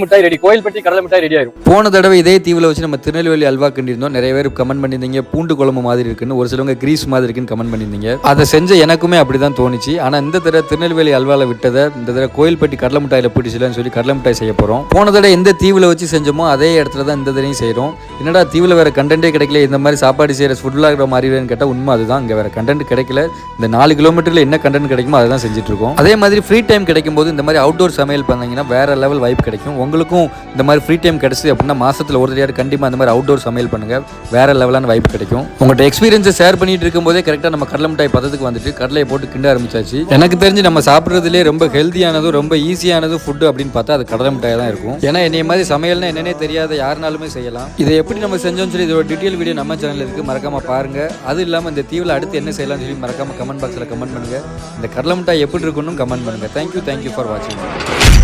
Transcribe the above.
மிட்டாய் ரெடி, கோயில்பட்டி கடலை மிட்டாய் ரெடி ஆயிரும். போன தடவை இதே தீவில் வச்சு நம்ம திருநெல்வேலி அல்வா கிண்டிருந்தோம். நிறைய பேர் கமெண்ட் பண்ணியிருந்தீங்க பூண்டு குழம்பு மாதிரி இருக்குன்னு, ஒரு சிலவங்க கிரீஸ் மாதிரி இருக்குன்னு கமெண்ட் பண்ணியிருந்தீங்க. அதை செஞ்ச எனக்குமே அப்படிதான் தோணுச்சு. ஆனால் இந்த தடவை திருநெல்வேலி அல்வாவில் விட்டதை இந்த தடவை கோயில்பட்டி கடலை மிட்டாயில் பிடிச்சலன்னு சொல்லி கடலை மிட்டாய் செய்ய போகிறோம். போன தடவை எந்த தீவில் வச்சு செஞ்சோமோ அதே இடத்துல தான் இந்த தடவையும் செய்கிறோம். என்னடா தீவில் வேற கண்டென்ட்டே கிடைக்கல, இந்த மாதிரி சாப்பாடு செய்கிற ஃபுட் விளாகிற மாதிரி கேட்டால் உண்மை அதுதான். இங்கே வேற கண்டென்ட் கிடைக்கல. இந்த 4 கிலோமீட்டரில் என்ன கண்டென்ட் கிடைக்குமோ அதை தான் செஞ்சுட்டு இருக்கோம். அதே மாதிரி ஃப்ரீ டைம் கிடைக்கும் போது இந்த மாதிரி அவுட்டோர் சமையல் பண்ணீங்கன்னா வேற லெவல் வைப் கிடைக்கும். உங்களுக்கும் இந்த மாதிரி ஃப்ரீ டைம் கிடைச்சி அப்படின்னா மாசத்துல ஒரு தடவை கண்டிப்பாக அந்த மாதிரி அவுட்டோர் சமையல் பண்ணுங்க, வேற லெவலான வைப் கிடைக்கும். உங்கள்கிட்ட எக்ஸ்பீரியன்ஸை ஷேர் பண்ணிட்டு இருக்கும்போதே கரெக்டாக நம்ம கடலை மிட்டாய் பதத்துக்கு வந்துட்டு கடலையை போட்டு கிண்ட ஆரம்பிச்சாச்சு. எனக்கு தெரிஞ்சு நம்ம சாப்பிட்றதுலேயே ரொம்ப ஹெல்த்தியானதும் ரொம்ப ஈஸியானதும் ஃபுட்டு அப்படின்னு பார்த்தா அது கடலை மிட்டாய் தான் இருக்கும். ஏன்னா என்னைய மாதிரி சமையல்னா என்னன்னே தெரியாத யாருனாலுமே செய்யலாம். இதை எப்படி நம்ம செஞ்சோம்னு சொல்லி இதோட டீட்டெயில் வீடியோ நம்ம சேனலில் இருக்குது, மறக்காம பாருங்க. அது இல்லாமல் இந்த தீவில் அடுத்து என்ன செய்யலாம்னு சொல்லி மறக்காம கமெண்ட் பாக்ஸில் கமெண்ட் பண்ணுங்க. இந்த கடலை மிட்டாய் எப்படி இருக்குன்னு கமெண்ட் பண்ணுங்க. தேங்க்யூ ஃபார் வாட்சிங்.